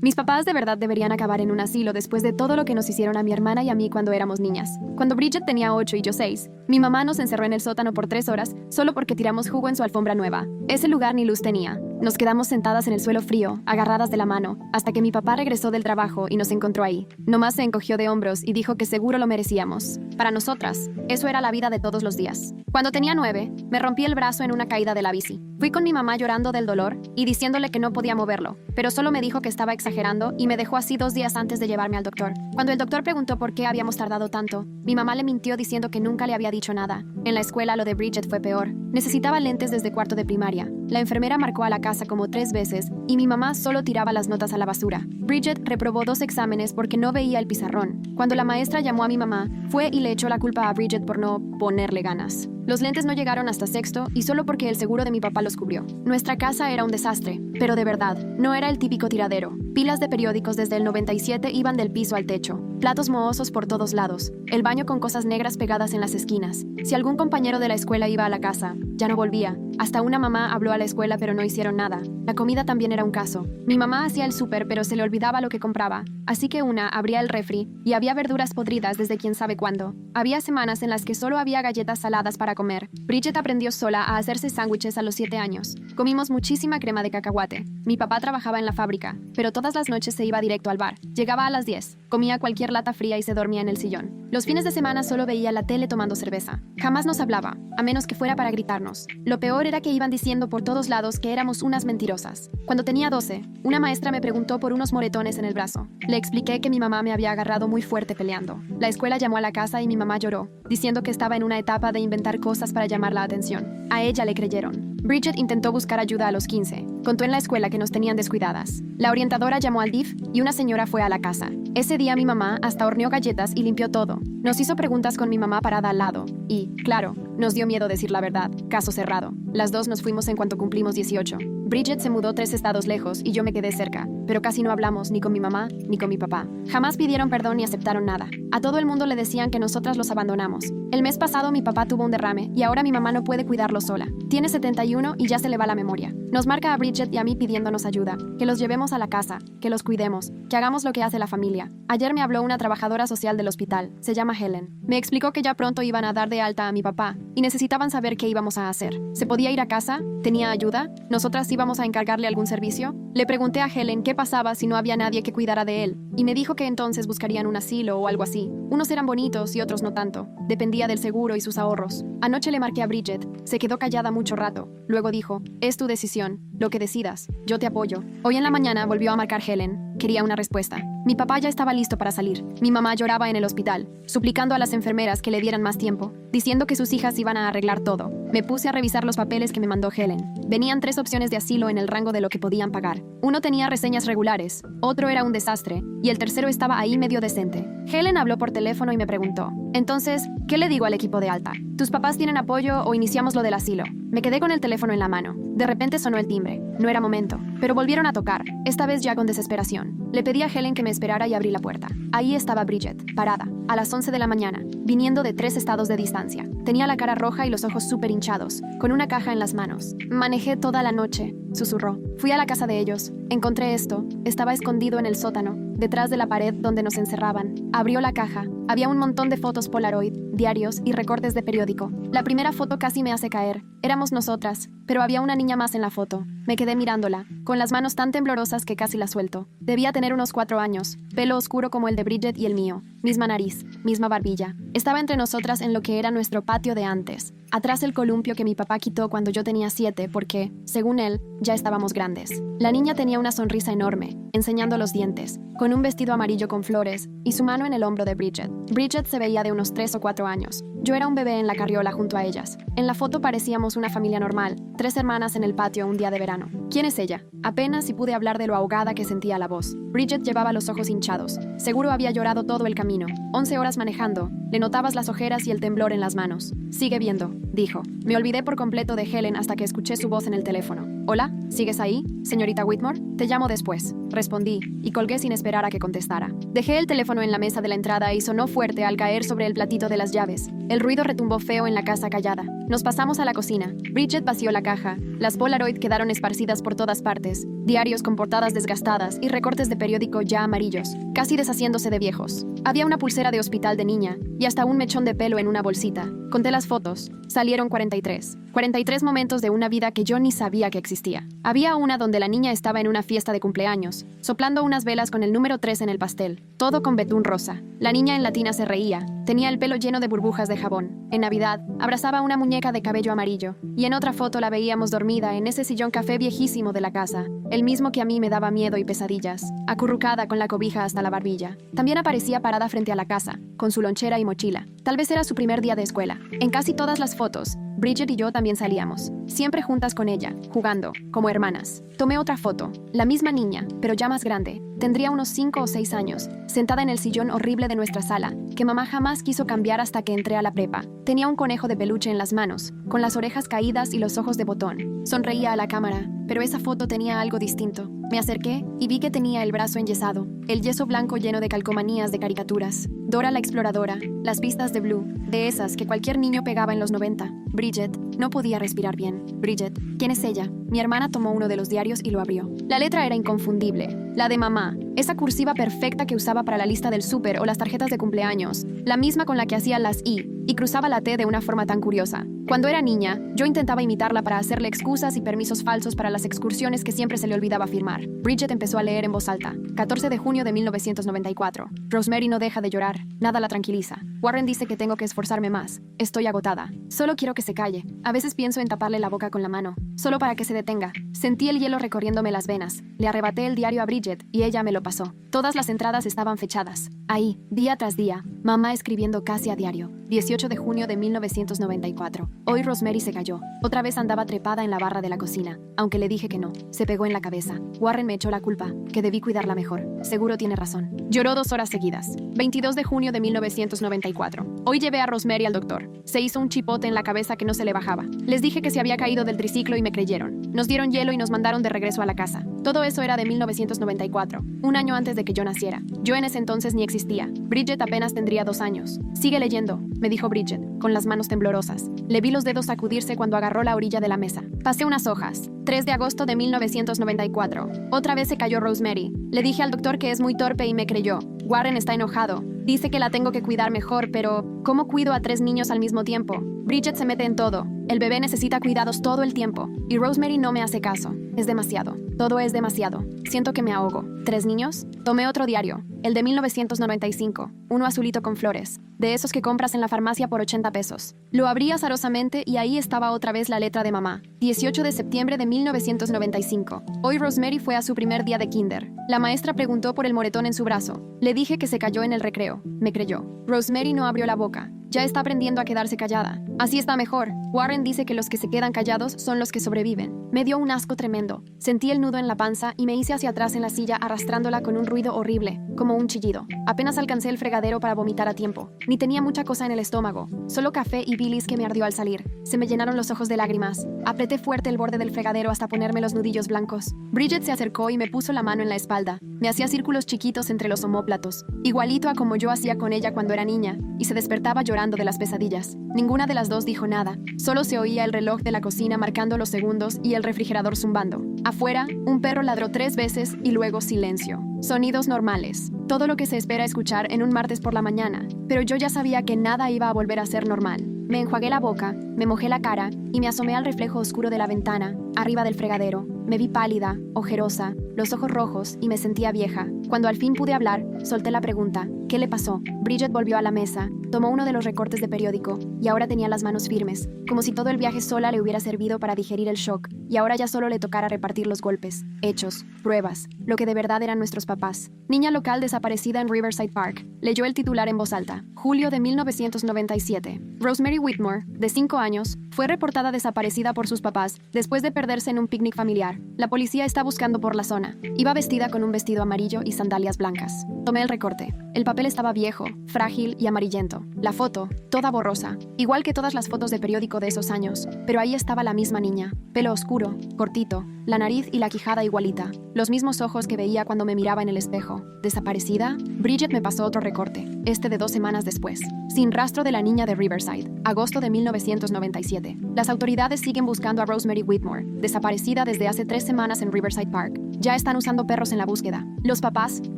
Mis papás de verdad deberían acabar en un asilo después de todo lo que nos hicieron a mi hermana y a mí cuando éramos niñas. Cuando Bridget tenía 8 y yo 6, mi mamá nos encerró en el sótano por 3 horas solo porque tiramos jugo en su alfombra nueva. Ese lugar ni luz tenía. Nos quedamos sentadas en el suelo frío, agarradas de la mano, hasta que mi papá regresó del trabajo y nos encontró ahí. Nomás se encogió de hombros y dijo que seguro lo merecíamos. Para nosotras, eso era la vida de todos los días. Cuando tenía 9, me rompí el brazo en una caída de la bici. Fui con mi mamá llorando del dolor y diciéndole que no podía moverlo, pero solo me dijo que estaba exagerando y me dejó así 2 días antes de llevarme al doctor. Cuando el doctor preguntó por qué habíamos tardado tanto, mi mamá le mintió diciendo que nunca le había dicho nada. En la escuela lo de Bridget fue peor. Necesitaba lentes desde cuarto de primaria. La enfermera marcó a la casa como 3 veces y mi mamá solo tiraba las notas a la basura. Bridget reprobó 2 exámenes porque no veía el pizarrón. Cuando la maestra llamó a mi mamá, fue y le echó la culpa a Bridget por no ponerle ganas. Los lentes no llegaron hasta sexto y solo porque el seguro de mi papá los cubrió. Nuestra casa era un desastre, pero de verdad, no era el típico tiradero. Pilas de periódicos desde el 97 iban del piso al techo. Platos mohosos por todos lados. El baño con cosas negras pegadas en las esquinas. Si algún compañero de la escuela iba a la casa, ya no volvía. Hasta una mamá habló a la escuela pero no hicieron nada. La comida también era un caso. Mi mamá hacía el súper pero se le olvidaba lo que compraba. Así que una abría el refri y había verduras podridas desde quién sabe cuándo. Había semanas en las que solo había galletas saladas para comer. Bridget aprendió sola a hacerse sándwiches a los 7 años. Comimos muchísima crema de cacahuate. Mi papá trabajaba en la fábrica, pero todas las noches se iba directo al bar. Llegaba a las 10, comía cualquier lata fría y se dormía en el sillón. Los fines de semana solo veía la tele tomando cerveza. Jamás nos hablaba, a menos que fuera para gritarnos. Lo peor era que iban diciendo por todos lados que éramos unas mentirosas. Cuando tenía 12, una maestra me preguntó por unos moretones en el brazo. Le expliqué que mi mamá me había agarrado muy fuerte peleando. La escuela llamó a la casa y mi mamá lloró, diciendo que estaba en una etapa de inventar cosas para llamar la atención. A ella le creyeron. Bridget intentó buscar ayuda a los 15. Contó en la escuela que nos tenían descuidadas. La orientadora llamó al DIF y una señora fue a la casa. Ese día mi mamá hasta horneó galletas y limpió todo. Nos hizo preguntas con mi mamá parada al lado. Y, claro, nos dio miedo decir la verdad. Caso cerrado. Las dos nos fuimos en cuanto cumplimos 18. Bridget se mudó 3 estados lejos y yo me quedé cerca, pero casi no hablamos ni con mi mamá ni con mi papá. Jamás pidieron perdón ni aceptaron nada. A todo el mundo le decían que nosotras los abandonamos. El mes pasado mi papá tuvo un derrame y ahora mi mamá no puede cuidarlo sola. Tiene 71 y ya se le va la memoria. Nos marca a Bridget y a mí pidiéndonos ayuda, que los llevemos a la casa, que los cuidemos, que hagamos lo que hace la familia. Ayer me habló una trabajadora social del hospital, se llama Helen. Me explicó que ya pronto iban a dar de alta a mi papá y necesitaban saber qué íbamos a hacer. ¿Se podía ir a casa? ¿Tenía ayuda? ¿Nosotras íbamos a encargarle algún servicio? Le pregunté a Helen qué pasaba si no había nadie que cuidara de él, y me dijo que entonces buscarían un asilo o algo así. Unos eran bonitos y otros no tanto. Dependía del seguro y sus ahorros. Anoche le marqué a Bridget. Se quedó callada mucho rato. Luego dijo, es tu decisión, lo que decidas. Yo te apoyo. Hoy en la mañana volvió a marcar Helen. Quería una respuesta. Mi papá ya estaba listo para salir. Mi mamá lloraba en el hospital, suplicando a las enfermeras que le dieran más tiempo, diciendo que sus hijas iban a arreglar todo. Me puse a revisar los papeles que me mandó Helen. Venían 3 opciones de asilo en el rango de lo que podían pagar. Uno tenía reseñas regulares, otro era un desastre, y el tercero estaba ahí medio decente. Helen habló por teléfono y me preguntó, entonces, ¿qué le digo al equipo de alta? ¿Tus papás tienen apoyo o iniciamos lo del asilo? Me quedé con el teléfono en la mano. De repente sonó el timbre. No era momento, pero volvieron a tocar, esta vez ya con desesperación. Le pedí a Helen que me esperara y abrí la puerta. Ahí estaba Bridget, parada, a las 11 de la mañana, viniendo de 3 estados de distancia. Tenía la cara roja y los ojos súper hinchados, con una caja en las manos. Manejé toda la noche, susurró. Fui a la casa de ellos. Encontré esto. Estaba escondido en el sótano, detrás de la pared donde nos encerraban. Abrió la caja. Había un montón de fotos Polaroid, diarios y recortes de periódico. La primera foto casi me hace caer. Éramos nosotras, pero había una niña más en la foto. Me quedé mirándola, con las manos tan temblorosas que casi la suelto. Debía tener unos 4 años, pelo oscuro como el de Bridget y el mío, misma nariz, misma barbilla. Estaba entre nosotras en lo que era nuestro patio de antes, atrás el columpio que mi papá quitó cuando yo tenía 7 porque, según él, ya estábamos grandes. La niña tenía una sonrisa enorme, enseñando los dientes, con un vestido amarillo con flores y su mano en el hombro de Bridget. Bridget se veía de unos 3 o 4 años. Yo era un bebé en la carriola junto a ellas. En la foto parecíamos una familia normal, 3 hermanas en el patio un día de verano. ¿Quién es ella? Apenas si pude hablar de lo ahogada que sentía la voz. Bridget llevaba los ojos hinchados. Seguro había llorado todo el camino. 11 horas manejando. Le notabas las ojeras y el temblor en las manos. Sigue viendo, dijo. Me olvidé por completo de Helen hasta que escuché su voz en el teléfono. ¿Hola? ¿Sigues ahí, señorita Whitmore? Te llamo después. Respondí, y colgué sin esperar a que contestara. Dejé el teléfono en la mesa de la entrada y sonó fuerte al caer sobre el platito de las llaves. El ruido retumbó feo en la casa callada. Nos pasamos a la cocina. Bridget vació la caja. Las Polaroid quedaron esparcidas por todas partes. Diarios con portadas desgastadas y recortes de periódico ya amarillos, casi deshaciéndose de viejos. Había una pulsera de hospital de niña y hasta un mechón de pelo en una bolsita. Conté las fotos. Salieron 43. 43 momentos de una vida que yo ni sabía que existía. Había una donde la niña estaba en una fiesta de cumpleaños, soplando unas velas con el número 3 en el pastel, todo con betún rosa. La niña en la tina se reía, tenía el pelo lleno de burbujas de jabón. En Navidad, abrazaba a una muñeca de cabello amarillo, y en otra foto la veíamos dormida en ese sillón café viejísimo de la casa, el mismo que a mí me daba miedo y pesadillas, acurrucada con la cobija hasta la barbilla. También aparecía parada frente a la casa, con su lonchera y mochila. Tal vez era su primer día de escuela. En casi todas las fotos, Bridget y yo también salíamos, siempre juntas con ella, jugando, como hermanas. Tomé otra foto, la misma niña, pero ya más grande. Tendría unos 5 o 6 años, sentada en el sillón horrible de nuestra sala, que mamá jamás quiso cambiar hasta que entré a la prepa. Tenía un conejo de peluche en las manos, con las orejas caídas y los ojos de botón. Sonreía a la cámara, pero esa foto tenía algo distinto. Me acerqué y vi que tenía el brazo enyesado, el yeso blanco lleno de calcomanías de caricaturas. Dora la exploradora, las pistas de Blue, de esas que cualquier niño pegaba en los 90. Bridget no podía respirar bien. Bridget, ¿quién es ella? Mi hermana tomó uno de los diarios y lo abrió. La letra era inconfundible, la de mamá, esa cursiva perfecta que usaba para la lista del súper o las tarjetas de cumpleaños, la misma con la que hacía las I y cruzaba la T de una forma tan curiosa. Cuando era niña, yo intentaba imitarla para hacerle excusas y permisos falsos para las excursiones que siempre se le olvidaba firmar. Bridget empezó a leer en voz alta. 14 de junio de 1994. Rosemary no deja de llorar. Nada la tranquiliza. Warren dice que tengo que esforzarme más. Estoy agotada. Solo quiero que se calle. A veces pienso en taparle la boca con la mano, solo para que se detenga. Sentí el hielo recorriéndome las venas. Le arrebaté el diario a Bridget y ella me lo pasó. Todas las entradas estaban fechadas. Ahí, día tras día, mamá escribiendo casi a diario. 18 de junio de 1994. Hoy Rosemary se cayó. Otra vez andaba trepada en la barra de la cocina, aunque le dije que no. Se pegó en la cabeza. Warren me echó la culpa, que debí cuidarla mejor. Seguro tiene razón. Lloró 2 horas seguidas. 22 de junio de 1994. Hoy llevé a Rosemary al doctor. Se hizo un chipote en la cabeza que no se le bajaba. Les dije que se había caído del triciclo y me creyeron. Nos dieron hielo y nos mandaron de regreso a la casa. Todo eso era de 1994, un año antes de que yo naciera. Yo en ese entonces ni existía. Bridget apenas tendría 2 años. Sigue leyendo, me dijo Bridget, con las manos temblorosas. Le vi los dedos sacudirse cuando agarró la orilla de la mesa. Pasé unas hojas. 3 de agosto de 1994. Otra vez se cayó Rosemary. Le dije al doctor que es muy torpe y me creyó. Warren está enojado. Dice que la tengo que cuidar mejor, pero ¿cómo cuido a 3 niños al mismo tiempo? Bridget se mete en todo. El bebé necesita cuidados todo el tiempo. Y Rosemary no me hace caso. Es demasiado. Todo es demasiado. Siento que me ahogo. 3 niños. Tomé otro diario. El de 1995. Uno azulito con flores. De esos que compras en la farmacia por 80 pesos. Lo abrí azarosamente y ahí estaba otra vez la letra de mamá. 18 de septiembre de 1995. Hoy Rosemary fue a su primer día de kinder. La maestra preguntó por el moretón en su brazo. Le dije que se cayó en el recreo. Me creyó. Rosemary no abrió la boca. Ya está aprendiendo a quedarse callada. Así está mejor. Warren dice que los que se quedan callados son los que sobreviven. Me dio un asco tremendo. Sentí el nudo en la panza y me hice hacia atrás en la silla arrastrándola con un ruido horrible, como un chillido. Apenas alcancé el fregadero para vomitar a tiempo. Ni tenía mucha cosa en el estómago. Solo café y bilis que me ardió al salir. Se me llenaron los ojos de lágrimas. Apreté fuerte el borde del fregadero hasta ponerme los nudillos blancos. Bridget se acercó y me puso la mano en la espalda. Me hacía círculos chiquitos entre los omóplatos, igualito a como yo hacía con ella cuando era niña, y se despertaba llorando de las pesadillas. Ninguna de las dos dijo nada. Solo se oía el reloj de la cocina marcando los segundos y el refrigerador zumbando. Afuera, un perro ladró 3 veces y luego silencio. Sonidos normales. Todo lo que se espera escuchar en un martes por la mañana. Pero yo ya sabía que nada iba a volver a ser normal. Me enjuagué la boca, me mojé la cara y me asomé al reflejo oscuro de la ventana, arriba del fregadero. Me vi pálida, ojerosa, los ojos rojos y me sentía vieja. Cuando al fin pude hablar, solté la pregunta. ¿Qué le pasó? Bridget volvió a la mesa, tomó uno de los recortes de periódico y ahora tenía las manos firmes, como si todo el viaje sola le hubiera servido para digerir el shock y ahora ya solo le tocara repartir los golpes, hechos, pruebas, lo que de verdad eran nuestros papás. Niña local desaparecida en Riverside Park. Leyó el titular en voz alta. Julio de 1997. Rosemary Whitmore, de 5 años, fue reportada desaparecida por sus papás después de perderse en un picnic familiar. La policía está buscando por la zona. Iba vestida con un vestido amarillo y sandalias blancas. Tomé el recorte. El papel papel estaba viejo, frágil y amarillento. La foto, toda borrosa, igual que todas las fotos de periódico de esos años, pero ahí estaba la misma niña, pelo oscuro, cortito, la nariz y la quijada igualita, los mismos ojos que veía cuando me miraba en el espejo. ¿Desaparecida? Bridget me pasó otro recorte, este de 2 semanas después. Sin rastro de la niña de Riverside, agosto de 1997. Las autoridades siguen buscando a Rosemary Whitmore, desaparecida desde hace 3 semanas en Riverside Park. Ya están usando perros en la búsqueda. Los papás,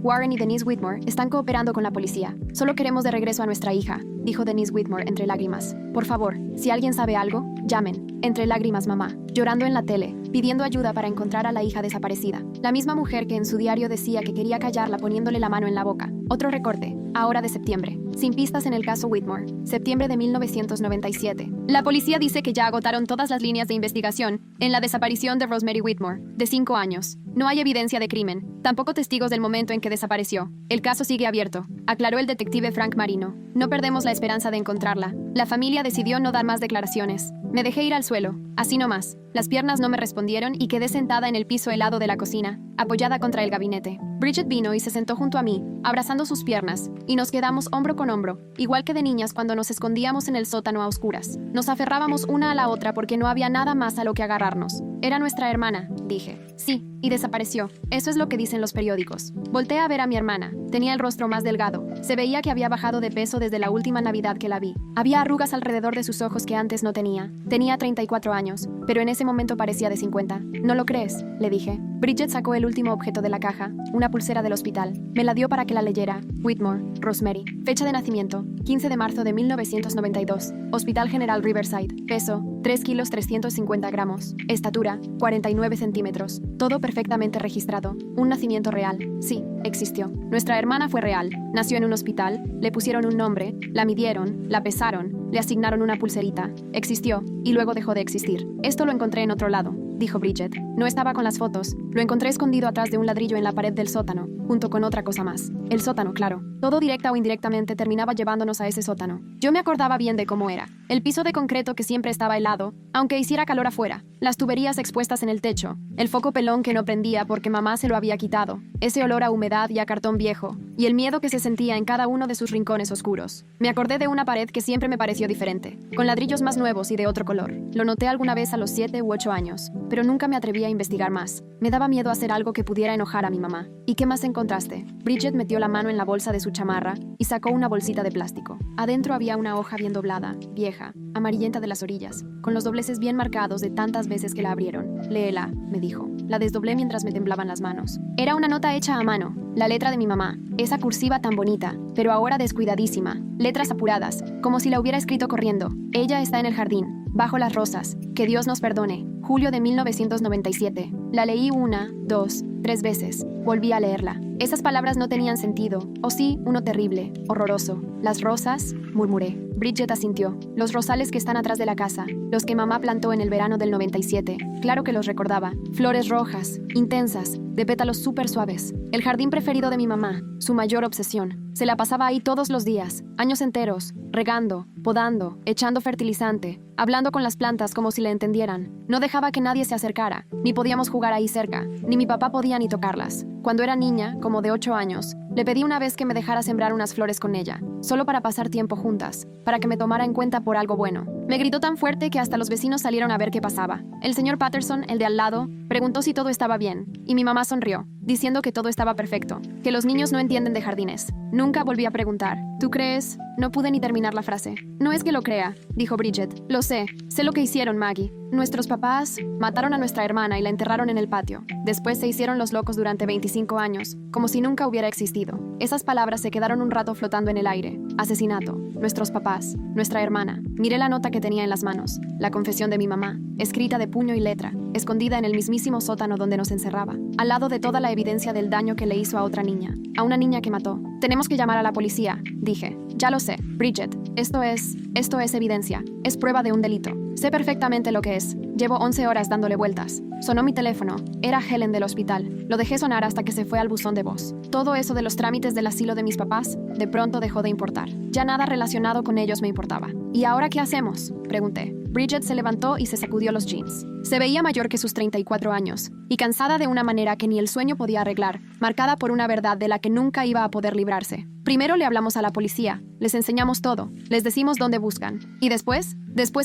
Warren y Denise Whitmore, están cooperando con la policía. Solo queremos de regreso a nuestra hija, dijo Denise Whitmore entre lágrimas. Por favor, si alguien sabe algo, llamen. Entre lágrimas, mamá, llorando en la tele, pidiendo ayuda para encontrar a la hija desaparecida. La misma mujer que en su diario decía que quería callarla poniéndole la mano en la boca. Otro recorte, ahora de septiembre. Sin pistas en el caso Whitmore. Septiembre de 1997. La policía dice que ya agotaron todas las líneas de investigación en la desaparición de Rosemary Whitmore, de 5 años. No hay evidencia de crimen, tampoco testigos del momento en que desapareció. El caso sigue abierto, aclaró el detective Frank Marino. No perdemos la esperanza de encontrarla. La familia decidió no dar más declaraciones. Me dejé ir al suelo, así nomás. Las piernas no me respondieron y quedé sentada en el piso helado de la cocina, apoyada contra el gabinete. Bridget vino y se sentó junto a mí, abrazando sus piernas, y nos quedamos hombro con hombro, igual que de niñas cuando nos escondíamos en el sótano a oscuras. Nos aferrábamos una a la otra porque no había nada más a lo que agarrarnos. Era nuestra hermana, dije. Sí, y desapareció. Eso es lo que dicen los periódicos. Volté a ver a mi hermana. Tenía el rostro más delgado. Se veía que había bajado de peso desde la última Navidad que la vi. Había arrugas alrededor de sus ojos que antes no tenía. Tenía 34 años, pero en ese momento parecía de 50. ¿No lo crees?, le dije. Bridget sacó el último objeto de la caja, una pulsera del hospital. Me la dio para que la leyera. Whitmore, Rosemary. Fecha de nacimiento, 15 de marzo de 1992. Hospital General Riverside. Peso, 3 kilos 350 gramos. Estatura, 49 centímetros. Todo perfectamente registrado. Un nacimiento real. Sí, existió. Nuestra hermana fue real. Nació en un hospital, le pusieron un nombre, la midieron, la pesaron, le asignaron una pulserita. Existió, y luego dejó de existir. Esto lo encontré en otro lado, dijo Bridget. No estaba con las fotos. Lo encontré escondido atrás de un ladrillo en la pared del sótano, junto con otra cosa más. El sótano, claro. Todo directa o indirectamente terminaba llevándonos a ese sótano. Yo me acordaba bien de cómo era. El piso de concreto que siempre estaba helado, aunque hiciera calor afuera. Las tuberías expuestas en el techo. El foco pelón que no prendía porque mamá se lo había quitado. Ese olor a humedad y a cartón viejo. Y el miedo que se sentía en cada uno de sus rincones oscuros. Me acordé de una pared que siempre me pareció diferente, con ladrillos más nuevos y de otro color. Lo noté alguna vez a los 7 u 8 años, pero nunca me atreví a investigar más. Me daba miedo hacer algo que pudiera enojar a mi mamá. ¿Y qué más encontraste? Bridget metió la mano en la bolsa de su chamarra y sacó una bolsita de plástico. Adentro había una hoja bien doblada, vieja, amarillenta de las orillas, con los dobleces bien marcados de tantas veces que la abrieron. Léela, me dijo. La desdoblé mientras me temblaban las manos. Era una nota hecha a mano, la letra de mi mamá, esa cursiva tan bonita, pero ahora descuidadísima, letras apuradas, como si la hubiera escrito corriendo. Ella está en el jardín, bajo las rosas, que Dios nos perdone. Julio de 1997. La leí 1, 2, 3 veces. Volví a leerla. Esas palabras no tenían sentido. O sí, uno terrible, horroroso. Las rosas, murmuré. Bridget asintió. Los rosales que están atrás de la casa, los que mamá plantó en el verano del 97. Claro que los recordaba. Flores rojas, intensas, de pétalos súper suaves. El jardín preferido de mi mamá, su mayor obsesión. Se la pasaba ahí todos los días, años enteros, regando, podando, echando fertilizante, hablando con las plantas como si le entendieran. No dejaba que nadie se acercara, ni podíamos jugar ahí cerca, ni mi papá podía ni tocarlas. Cuando era niña, como de 8 años, le pedí una vez que me dejara sembrar unas flores con ella, solo para pasar tiempo juntas, para que me tomara en cuenta por algo bueno. Me gritó tan fuerte que hasta los vecinos salieron a ver qué pasaba. El señor Patterson, el de al lado, preguntó si todo estaba bien, y mi mamá sonrió, diciendo que todo estaba perfecto, que los niños no entienden de jardines. Nunca volví a preguntar. ¿Tú crees? No pude ni terminar la frase. No es que lo crea, dijo Bridget. Lo sé lo que hicieron, Maggie. Nuestros papás mataron a nuestra hermana y la enterraron en el patio. Después se hicieron los locos durante 25 años, como si nunca hubiera existido. Esas palabras se quedaron un rato flotando en el aire. Asesinato, nuestros papás, nuestra hermana. Miré la nota que tenía en las manos, la confesión de mi mamá, escrita de puño y letra, escondida en el mismísimo sótano donde nos encerraba, al lado de toda la evidencia del daño que le hizo a otra niña, a una niña que mató. Tenemos que llamar a la policía, dije. Ya lo sé, Bridget. Esto es evidencia. Es prueba de un delito. Sé perfectamente lo que es. Llevo 11 horas dándole vueltas. Sonó mi teléfono. Era Helen del hospital. Lo dejé sonar hasta que se fue al buzón de voz. Todo eso de los trámites del asilo de mis papás, de pronto dejó de importar. Ya nada relacionado con ellos me importaba. ¿Y ahora qué hacemos?, pregunté. Bridget se levantó y se sacudió los jeans. Se veía mayor que sus 34 años, y cansada de una manera que ni el sueño podía arreglar, marcada por una verdad de la que nunca iba a poder librarse. Primero le hablamos a la policía, les enseñamos todo, les decimos dónde buscan. Y después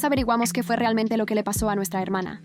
averiguamos qué fue realmente lo que le pasó a nuestra hermana.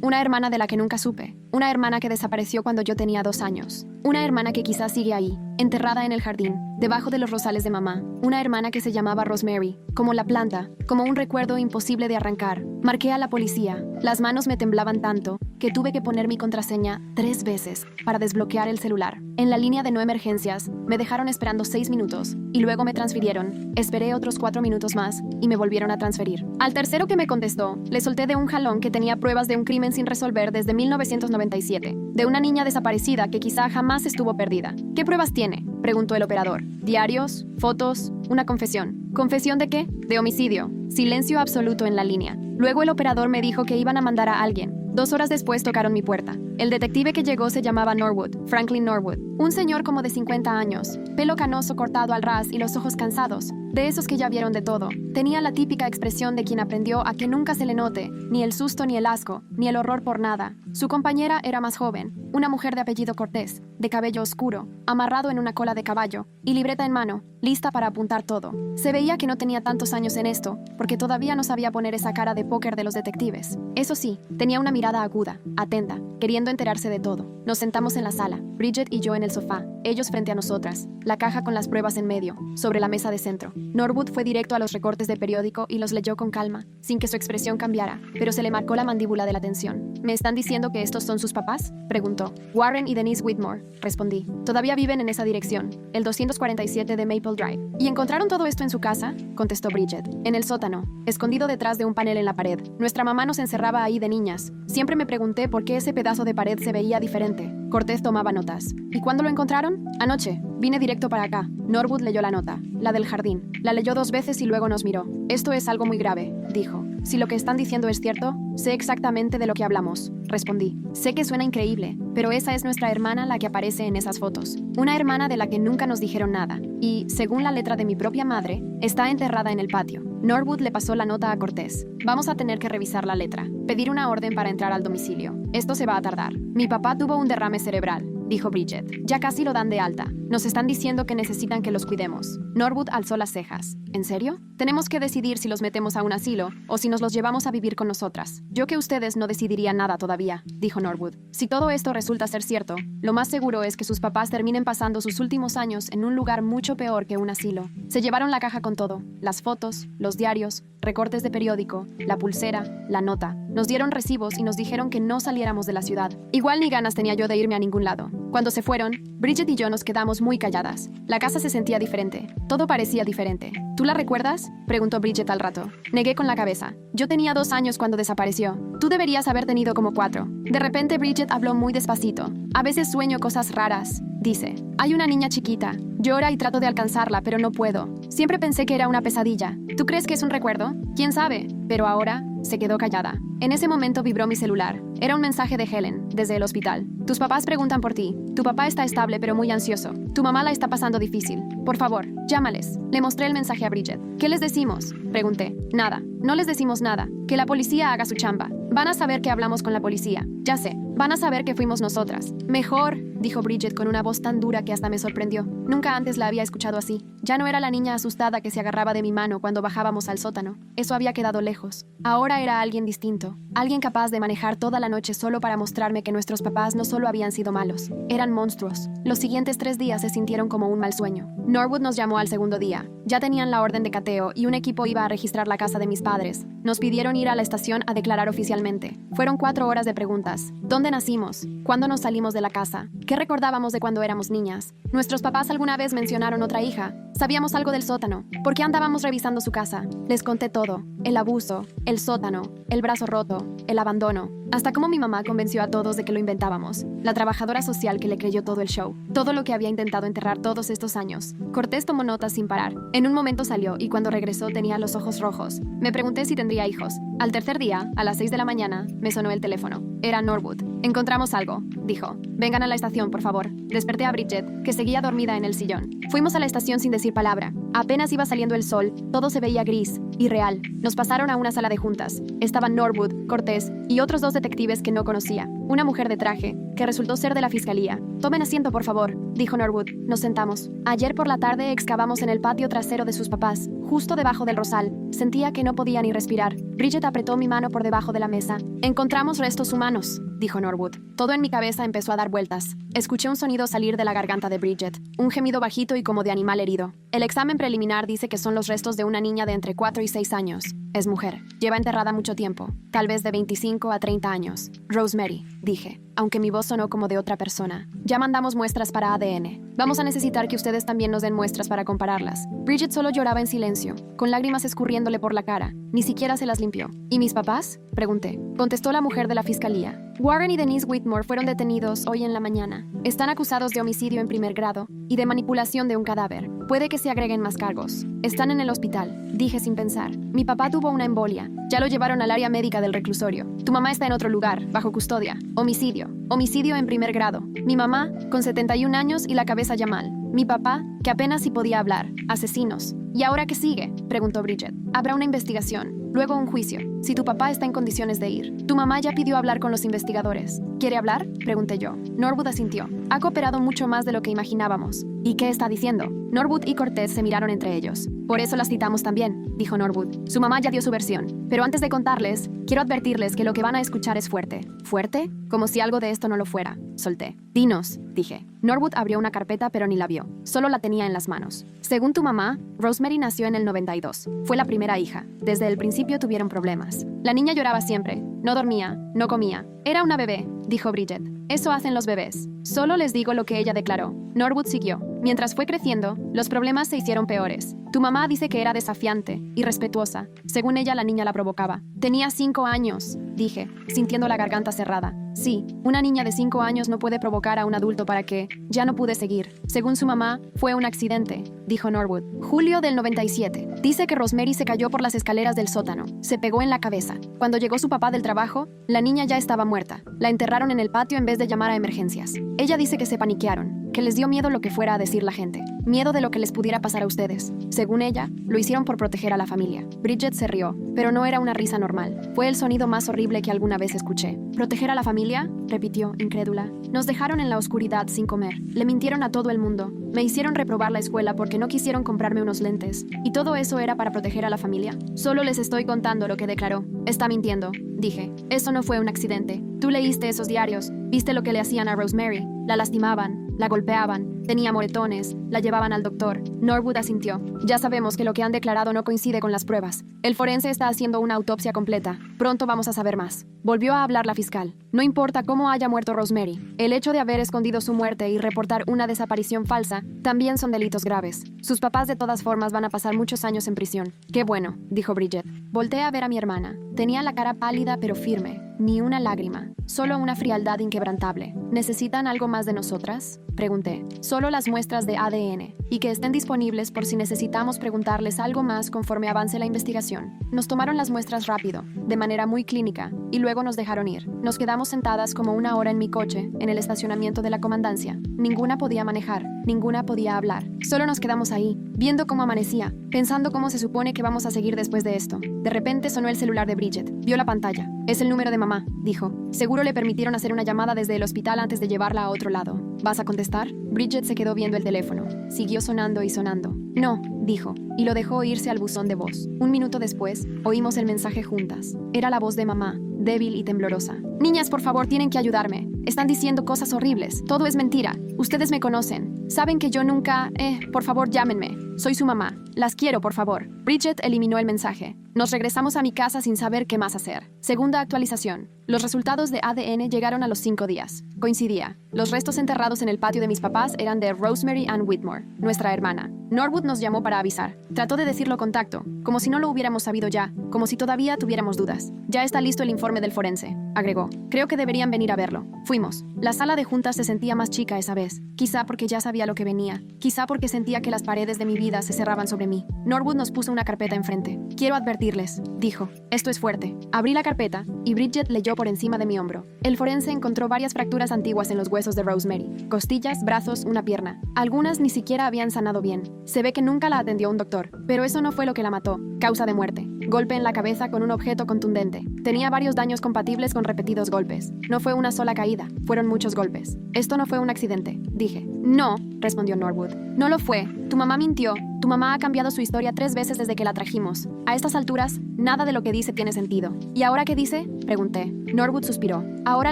Una hermana de la que nunca supe. Una hermana que desapareció cuando yo tenía 2 años. Una hermana que quizás sigue ahí, enterrada en el jardín, debajo de los rosales de mamá. Una hermana que se llamaba Rosemary, como la planta, como un recuerdo imposible de arrancar. Marqué a la policía. Las manos me temblaban tanto que tuve que poner mi contraseña 3 veces para desbloquear el celular. En la línea de no emergencias, me dejaron esperando 6 minutos y luego me transfirieron. Esperé otros 4 minutos más y me volvieron a transferir. Al tercero que me contestó, le solté de un jalón que tenía pruebas de un crimen sin resolver desde 1997, de una niña desaparecida que quizá jamás estuvo perdida. ¿Qué pruebas tiene?, preguntó el operador. ¿Diarios? ¿Fotos? ¿Una confesión? ¿Confesión de qué? De homicidio. Silencio absoluto en la línea. Luego el operador me dijo que iban a mandar a alguien. 2 horas después tocaron mi puerta. El detective que llegó se llamaba Norwood, Franklin Norwood. Un señor como de 50 años, pelo canoso cortado al ras y los ojos cansados, de esos que ya vieron de todo. Tenía la típica expresión de quien aprendió a que nunca se le note, ni el susto ni el asco, ni el horror por nada. Su compañera era más joven, una mujer de apellido Cortés, de cabello oscuro, amarrado en una cola de caballo, y libreta en mano, lista para apuntar todo. Se veía que no tenía tantos años en esto, porque todavía no sabía poner esa cara de póker de los detectives. Eso sí, tenía una mirada aguda, atenta, queriendo enterarse de todo. Nos sentamos en la sala, Bridget y yo en el sofá, ellos frente a nosotras, la caja con las pruebas en medio, sobre la mesa de centro. Norwood fue directo a los recortes de periódico y los leyó con calma, sin que su expresión cambiara, pero se le marcó la mandíbula de la tensión. ¿Me están diciendo que estos son sus papás?, preguntó. Warren y Denise Whitmore, respondí. Todavía viven en esa dirección, el 247 de Maple Drive. ¿Y encontraron todo esto en su casa?, contestó Bridget. En el sótano, escondido detrás de un panel en la pared. Nuestra mamá nos encerraba ahí de niñas. Siempre me pregunté por qué ese pedazo de pared se veía diferente. Cortés tomaba notas. ¿Y cuándo lo encontraron? Anoche. Vine directo para acá. Norwood leyó la nota, la del jardín. La leyó 2 veces y luego nos miró. Esto es algo muy grave, dijo. Si lo que están diciendo es cierto, sé exactamente de lo que hablamos, respondí. Sé que suena increíble, pero esa es nuestra hermana la que aparece en esas fotos. Una hermana de la que nunca nos dijeron nada. Y, según la letra de mi propia madre, está enterrada en el patio. Norwood le pasó la nota a Cortés. Vamos a tener que revisar la letra. Pedir una orden para entrar al domicilio. Esto se va a tardar. Mi papá tuvo un derrame cerebral, dijo Bridget. Ya casi lo dan de alta. Nos están diciendo que necesitan que los cuidemos. Norwood alzó las cejas. ¿En serio? Tenemos que decidir si los metemos a un asilo o si nos los llevamos a vivir con nosotras. Yo que ustedes no decidirían nada todavía, dijo Norwood. Si todo esto resulta ser cierto, lo más seguro es que sus papás terminen pasando sus últimos años en un lugar mucho peor que un asilo. Se llevaron la caja con todo, las fotos, los diarios, recortes de periódico, la pulsera, la nota. Nos dieron recibos y nos dijeron que no saliéramos de la ciudad. Igual ni ganas tenía yo de irme a ningún lado. Cuando se fueron, Bridget y yo nos quedamos muy calladas. La casa se sentía diferente. Todo parecía diferente. ¿Tú la recuerdas?, preguntó Bridget al rato. Negué con la cabeza. Yo tenía 2 años cuando desapareció. Tú deberías haber tenido como 4. De repente Bridget habló muy despacito. A veces sueño cosas raras, dice. Hay una niña chiquita. Llora y trato de alcanzarla, pero no puedo. Siempre pensé que era una pesadilla. ¿Tú crees que es un recuerdo? ¿Quién sabe? Pero ahora se quedó callada. En ese momento vibró mi celular. Era un mensaje de Helen, desde el hospital. Tus papás preguntan por ti. Tu papá está estable pero muy ansioso. Tu mamá la está pasando difícil. Por favor, llámales. Le mostré el mensaje a Bridget. ¿Qué les decimos?, pregunté. Nada. No les decimos nada. Que la policía haga su chamba. Van a saber que hablamos con la policía. Ya sé. Van a saber que fuimos nosotras. Mejor, dijo Bridget con una voz tan dura que hasta me sorprendió. Nunca antes la había escuchado así. Ya no era la niña asustada que se agarraba de mi mano cuando bajábamos al sótano. Eso había quedado lejos. Ahora era alguien distinto. Alguien capaz de manejar toda la noche solo para mostrarme que nuestros papás no solo habían sido malos. Eran monstruos. Los siguientes 3 días se sintieron como un mal sueño. Norwood nos llamó al segundo día. Ya tenían la orden de cateo y un equipo iba a registrar la casa de mis padres. Nos pidieron ir a la estación a declarar oficialmente. Fueron 4 horas de preguntas. ¿Dónde nacimos? ¿Cuándo nos salimos de la casa? ¿Qué recordábamos de cuando éramos niñas? ¿Nuestros papás alguna vez mencionaron otra hija? ¿Sabíamos algo del sótano? ¿Por qué andábamos revisando su casa? Les conté todo. El abuso, el sótano, el brazo roto, el abandono. Hasta cómo mi mamá convenció a todos de que lo inventábamos. La trabajadora social que le creyó todo el show. Todo lo que había intentado enterrar todos estos años. Cortés tomó notas sin parar. En un momento salió y cuando regresó tenía los ojos rojos. Me pregunté si tendría hijos. Al tercer día, a las 6 de la mañana, me sonó el teléfono. Era Norwood. Encontramos algo, dijo. Vengan a la estación, por favor. Desperté a Bridget, que seguía dormida en el sillón. Fuimos a la estación sin decir palabra. Apenas iba saliendo el sol, todo se veía gris, irreal. Nos pasaron a una sala de juntas. Estaban Norwood, Cortés y otros 2 detectives que no conocía. Una mujer de traje, que resultó ser de la fiscalía. Tomen asiento, por favor, dijo Norwood. Nos sentamos. Ayer por la tarde excavamos en el patio trasero de sus papás, justo debajo del rosal. Sentía que no podía ni respirar. Bridget apretó mi mano por debajo de la mesa. Encontramos restos humanos, dijo Norwood. Todo en mi cabeza empezó a dar vueltas. Escuché un sonido salir de la garganta de Bridget, un gemido bajito y como de animal herido. El examen preliminar dice que son los restos de una niña de entre 4 y 6 años. Es mujer. Lleva enterrada mucho tiempo, tal vez de 25 a 30 años. Rosemary, dije, aunque mi voz sonó como de otra persona. Ya mandamos muestras para ADN. Vamos a necesitar que ustedes también nos den muestras para compararlas. Bridget solo lloraba en silencio, con lágrimas escurriéndole por la cara. Ni siquiera se las limpió. ¿Y mis papás?, pregunté. Contestó la mujer de la fiscalía. Warren y Denise Whitmore fueron detenidos hoy en la mañana. Están acusados de homicidio en primer grado y de manipulación de un cadáver. Puede que se agreguen más cargos. Están en el hospital, dije sin pensar. Mi papá tuvo una embolia. Ya lo llevaron al área médica del reclusorio. Tu mamá está en otro lugar, bajo custodia. Homicidio. Homicidio en primer grado. Mi mamá, con 71 años y la cabeza ya mal. Mi papá, que apenas si podía hablar. Asesinos. ¿Y ahora qué sigue?, preguntó Bridget. Habrá una investigación, luego un juicio, si tu papá está en condiciones de ir. Tu mamá ya pidió hablar con los investigadores. ¿Quiere hablar?, pregunté yo. Norwood asintió. Ha cooperado mucho más de lo que imaginábamos. ¿Y qué está diciendo? Norwood y Cortés se miraron entre ellos. Por eso las citamos también, dijo Norwood. Su mamá ya dio su versión. Pero antes de contarles, quiero advertirles que lo que van a escuchar es fuerte. ¿Fuerte? Como si algo de esto no lo fuera. Solté. Dinos, dije. Norwood abrió una carpeta pero ni la vio. Solo la tenía en las manos. Según tu mamá, Rosemary nació en el 92. Fue la primera hija. Desde el principio tuvieron problemas. La niña lloraba siempre. No dormía, no comía. Era una bebé, dijo Bridget. Eso hacen los bebés. Solo les digo lo que ella declaró. Norwood siguió. Mientras fue creciendo, los problemas se hicieron peores. Tu mamá dice que era desafiante, irrespetuosa. Según ella, la niña la provocaba. Tenía 5 años, dije, sintiendo la garganta cerrada. Sí, una niña de 5 años no puede provocar a un adulto para que... Ya no pude seguir. Según su mamá, fue un accidente, dijo Norwood. Julio del 97. Dice que Rosemary se cayó por las escaleras del sótano. Se pegó en la cabeza. Cuando llegó su papá del trabajo, la niña ya estaba muerta. La enterraron en el patio en vez de llamar a emergencias. Ella dice que se paniquearon, que les dio miedo lo que fuera a decir la gente. Miedo de lo que les pudiera pasar a ustedes. Según ella, lo hicieron por proteger a la familia. Bridget se rió, pero no era una risa normal. Fue el sonido más horrible que alguna vez escuché. ¿Proteger a la familia?, repitió, incrédula. Nos dejaron en la oscuridad sin comer. Le mintieron a todo el mundo. Me hicieron reprobar la escuela porque no quisieron comprarme unos lentes. ¿Y todo eso era para proteger a la familia? Solo les estoy contando lo que declaró. Está mintiendo, dije. Eso no fue un accidente. Tú leíste esos diarios. Viste lo que le hacían a Rosemary. La lastimaban, la golpeaban, tenía moretones, la llevaban al doctor. Norwood asintió. Ya sabemos que lo que han declarado no coincide con las pruebas. El forense está haciendo una autopsia completa. Pronto vamos a saber más. Volvió a hablar la fiscal. No importa cómo haya muerto Rosemary. El hecho de haber escondido su muerte y reportar una desaparición falsa también son delitos graves. Sus papás de todas formas van a pasar muchos años en prisión. Qué bueno, dijo Bridget. Volteé a ver a mi hermana. Tenía la cara pálida pero firme. Ni una lágrima. Solo una frialdad inquebrantable. ¿Necesitan algo más de nosotras?, pregunté. Solo las muestras de ADN, y que estén disponibles por si necesitamos preguntarles algo más conforme avance la investigación. Nos tomaron las muestras rápido, de manera muy clínica, y luego nos dejaron ir. Nos quedamos sentadas como 1 hora en mi coche, en el estacionamiento de la comandancia. Ninguna podía manejar, ninguna podía hablar. Solo nos quedamos ahí, viendo cómo amanecía, pensando cómo se supone que vamos a seguir después de esto. De repente sonó el celular de Bridget. Vio la pantalla. Es el número de mamá, dijo. Seguro le permitieron hacer una llamada desde el hospital antes de llevarla a otro lado. ¿Vas a contestar? Bridget se quedó viendo el teléfono. Siguió sonando y sonando. No, dijo, y lo dejó irse al buzón de voz. 1 minuto después, oímos el mensaje juntas. Era la voz de mamá, débil y temblorosa. Niñas, por favor, tienen que ayudarme. Están diciendo cosas horribles. Todo es mentira. Ustedes me conocen. Saben que yo nunca... por favor, llámenme. Soy su mamá. Las quiero, por favor. Bridget eliminó el mensaje. Nos regresamos a mi casa sin saber qué más hacer. Segunda actualización. Los resultados de ADN llegaron a los 5 días. Coincidía. Los restos enterrados en el patio de mis papás eran de Rosemary Ann Whitmore, nuestra hermana. Norwood nos llamó para avisar. Trató de decirlo con tacto, como si no lo hubiéramos sabido ya, como si todavía tuviéramos dudas. Ya está listo el informe del forense, agregó. Creo que deberían venir a verlo. Fuimos. La sala de juntas se sentía más chica esa vez. Quizá porque ya sabía lo que venía. Quizá porque sentía que las paredes de mi vida se cerraban sobre mí. Norwood nos puso una una carpeta enfrente. Quiero advertirles, dijo. Esto es fuerte. Abrí la carpeta y Bridget leyó por encima de mi hombro. El forense encontró varias fracturas antiguas en los huesos de Rosemary. Costillas, brazos, una pierna. Algunas ni siquiera habían sanado bien. Se ve que nunca la atendió un doctor. Pero eso no fue lo que la mató. Causa de muerte. Golpe en la cabeza con un objeto contundente. Tenía varios daños compatibles con repetidos golpes. No fue una sola caída. Fueron muchos golpes. Esto no fue un accidente, dije. No, respondió Norwood. No lo fue. Tu mamá mintió. Tu mamá ha cambiado su historia 3 veces desde que la trajimos. A estas alturas, nada de lo que dice tiene sentido. ¿Y ahora qué dice? Pregunté. Norwood suspiró. Ahora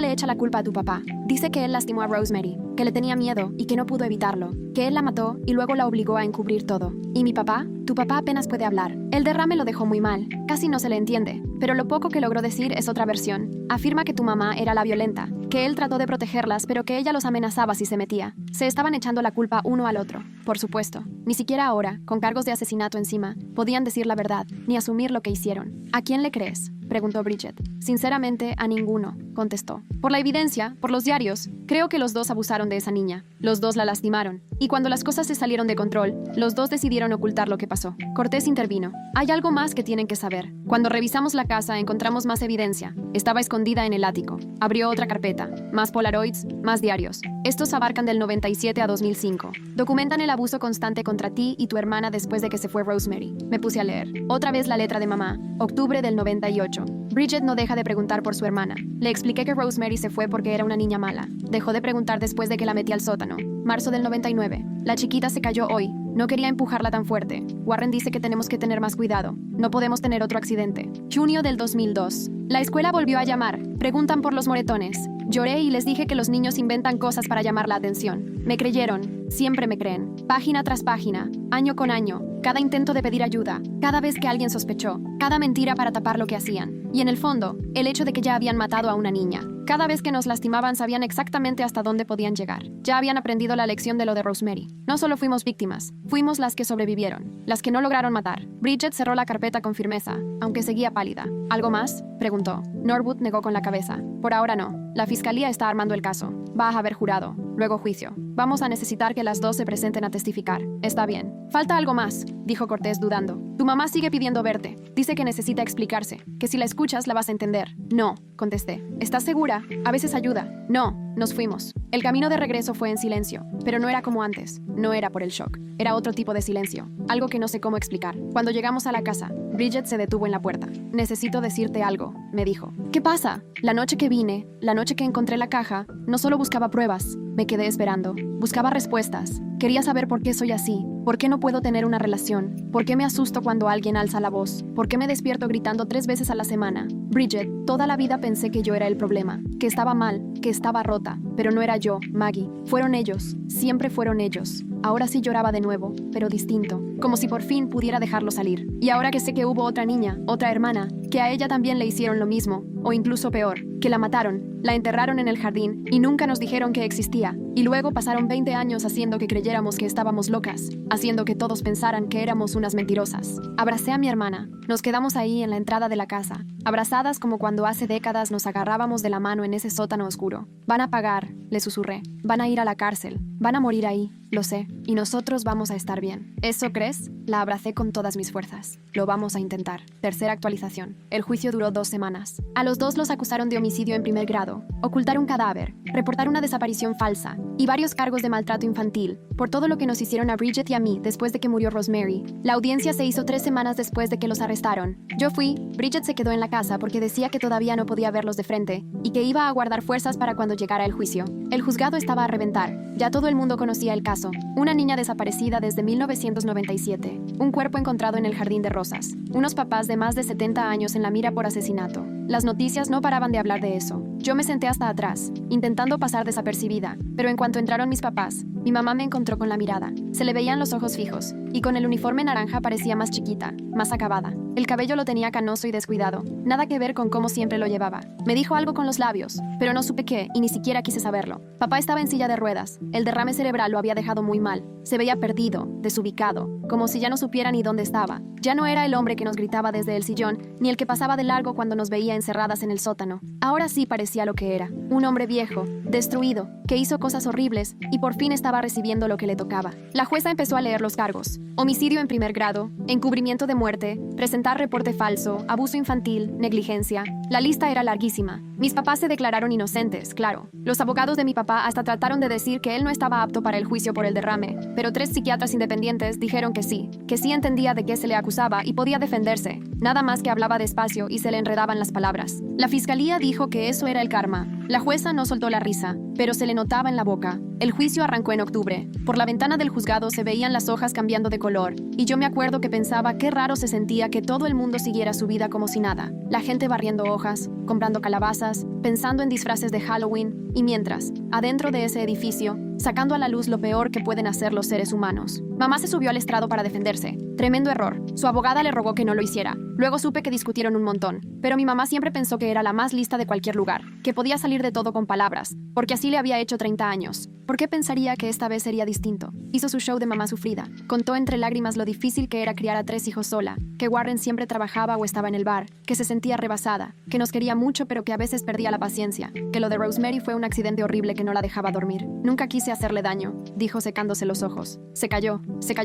le echa la culpa a tu papá. Dice que él lastimó a Rosemary, que le tenía miedo y que no pudo evitarlo, que él la mató y luego la obligó a encubrir todo. ¿Y mi papá? Tu papá apenas puede hablar. El derrame lo dejó muy mal. Casi no se le entiende. Pero lo poco que logró decir es otra versión. Afirma que tu mamá era la violenta, que él trató de protegerlas, pero que ella los amenazaba si se metía. Se estaban echando la culpa uno al otro. Por supuesto. Ni siquiera ahora, con cargos de asesinato encima, podían decir la verdad, ni asumir lo que hicieron. ¿A quién le crees? Preguntó Bridget. Sinceramente, a ninguno, contestó. Por la evidencia, por los diarios, creo que los dos abusaron de esa niña. Los dos la lastimaron. Y cuando las cosas se salieron de control, los dos decidieron ocultar lo que pasó. Cortés intervino. Hay algo más que tienen que saber. Cuando revisamos la casa, encontramos más evidencia. Estaba escondida en el ático. Abrió otra carpeta. Más Polaroids, más diarios. Estos abarcan del 97 a 2005. Documentan el abuso constante contra ti y tu hermana después de que se fue Rosemary. Me puse a leer. Otra vez la letra de mamá. Octubre del 98. Bridget no deja de preguntar por su hermana. Le expliqué que Rosemary se fue porque era una niña mala. Dejó de preguntar después de que la metí al sótano. Marzo del 99. La chiquita se cayó hoy. No quería empujarla tan fuerte. Warren dice que tenemos que tener más cuidado. No podemos tener otro accidente. Junio del 2002. La escuela volvió a llamar. Preguntan por los moretones. Lloré y les dije que los niños inventan cosas para llamar la atención. Me creyeron. Siempre me creen. Página tras página. Año con año. Cada intento de pedir ayuda. Cada vez que alguien sospechó. Cada mentira para tapar lo que hacían. Y en el fondo, el hecho de que ya habían matado a una niña. Cada vez que nos lastimaban sabían exactamente hasta dónde podían llegar. Ya habían aprendido la lección de lo de Rosemary. No solo fuimos víctimas, fuimos las que sobrevivieron, las que no lograron matar. Bridget cerró la carpeta con firmeza, aunque seguía pálida. ¿Algo más? Preguntó. Norwood negó con la cabeza. Por ahora no. La fiscalía está armando el caso. Va a haber jurado, luego juicio. Vamos a necesitar que las dos se presenten a testificar. Está bien. Falta algo más, dijo Cortés dudando. Tu mamá sigue pidiendo verte. Dice que necesita explicarse, que si la escuchas la vas a entender. No, contesté. ¿Estás segura? A veces ayuda. No. Nos fuimos. El camino de regreso fue en silencio, pero no era como antes. No era por el shock. Era otro tipo de silencio, algo que no sé cómo explicar. Cuando llegamos a la casa, Bridget se detuvo en la puerta. Necesito decirte algo, me dijo. ¿Qué pasa? La noche que vine, la noche que encontré la caja, no solo buscaba pruebas. Me quedé esperando. Buscaba respuestas. Quería saber por qué soy así. ¿Por qué no puedo tener una relación? ¿Por qué me asusto cuando alguien alza la voz? ¿Por qué me despierto gritando 3 veces a la semana? Bridget, toda la vida pensé que yo era el problema, que estaba mal, que estaba rota. Pero no era yo, Maggie. Fueron ellos. Siempre fueron ellos. Ahora sí lloraba de nuevo, pero distinto. Como si por fin pudiera dejarlo salir. Y ahora que sé que hubo otra niña, otra hermana, que a ella también le hicieron lo mismo, o incluso peor, que la mataron, la enterraron en el jardín y nunca nos dijeron que existía. Y luego pasaron 20 años haciendo que creyéramos que estábamos locas, haciendo que todos pensaran que éramos unas mentirosas. Abracé a mi hermana. Nos quedamos ahí en la entrada de la casa, abrazadas como cuando hace décadas nos agarrábamos de la mano en ese sótano oscuro. Van a pagar, le susurré. Van a ir a la cárcel. Van a morir ahí, lo sé. Y nosotros vamos a estar bien. ¿Eso crees? La abracé con todas mis fuerzas. Lo vamos a intentar. Tercera actualización. El juicio duró 2 semanas. A los dos los acusaron de homicidio en primer grado, ocultar un cadáver, reportar una desaparición falsa y varios cargos de maltrato infantil, por todo lo que nos hicieron a Bridget y a mí después de que murió Rosemary. La audiencia se hizo 3 semanas después de que los arrestaron. Yo fui, Bridget se quedó en la casa porque decía que todavía no podía verlos de frente y que iba a guardar fuerzas para cuando llegara el juicio. El juzgado estaba a reventar. Ya todo el mundo conocía el caso. Una niña desaparecida desde 1997. Un cuerpo encontrado en el jardín de rosas. Unos papás de más de 70 años en la mira por asesinato. Las noticias no paraban de hablar de eso. Yo me senté hasta atrás, intentando pasar desapercibida, pero en cuanto entraron mis papás, mi mamá me encontró con la mirada. Se le veían los ojos fijos, y con el uniforme naranja parecía más chiquita, más acabada. El cabello lo tenía canoso y descuidado, nada que ver con cómo siempre lo llevaba. Me dijo algo con los labios, pero no supe qué, y ni siquiera quise saberlo. Papá estaba en silla de ruedas, el derrame cerebral lo había dejado muy mal. Se veía perdido, desubicado, como si ya no supiera ni dónde estaba. Ya no era el hombre que nos gritaba desde el sillón, ni el que pasaba de largo cuando nos veía encerradas en el sótano. Ahora sí parecía lo que era, un hombre viejo, destruido, que hizo cosas horribles y por fin estaba recibiendo lo que le tocaba. La jueza empezó a leer los cargos: homicidio en primer grado, encubrimiento de muerte, presentar reporte falso, abuso infantil, negligencia. La lista era larguísima. Mis papás se declararon inocentes, claro. Los abogados de mi papá hasta trataron de decir que él no estaba apto para el juicio por el derrame, pero 3 psiquiatras independientes dijeron que sí entendía de qué se le acusaba y podía defenderse, nada más que hablaba despacio y se le enredaban las palabras. La fiscalía dijo que eso era el karma. La jueza no soltó la risa, pero se le notaba en la boca. El juicio arrancó en octubre. Por la ventana del juzgado se veían las hojas cambiando de color, y yo me acuerdo que pensaba qué raro se sentía que todo el mundo siguiera su vida como si nada. La gente barriendo hojas, comprando calabazas, pensando en disfraces de Halloween, y mientras, adentro de ese edificio, sacando a la luz lo peor que pueden hacer los seres humanos. Mamá se subió al estrado para defenderse. Tremendo error. Su abogada le rogó que no lo hiciera. Luego supe que discutieron un montón, pero mi mamá siempre pensó que era la más lista de cualquier lugar, que podía salir de todo con palabras, porque así le había hecho 30 años. ¿Por qué pensaría que esta vez sería distinto? Hizo su show de mamá sufrida. Contó entre lágrimas lo difícil que era criar a 3 hijos sola, que Warren siempre trabajaba o estaba en el bar, que se sentía rebasada, que nos quería mucho pero que a veces perdía la paciencia, que lo de Rosemary fue un accidente horrible que no la dejaba dormir. Nunca quise hacerle daño, dijo secándose los ojos. Se cayó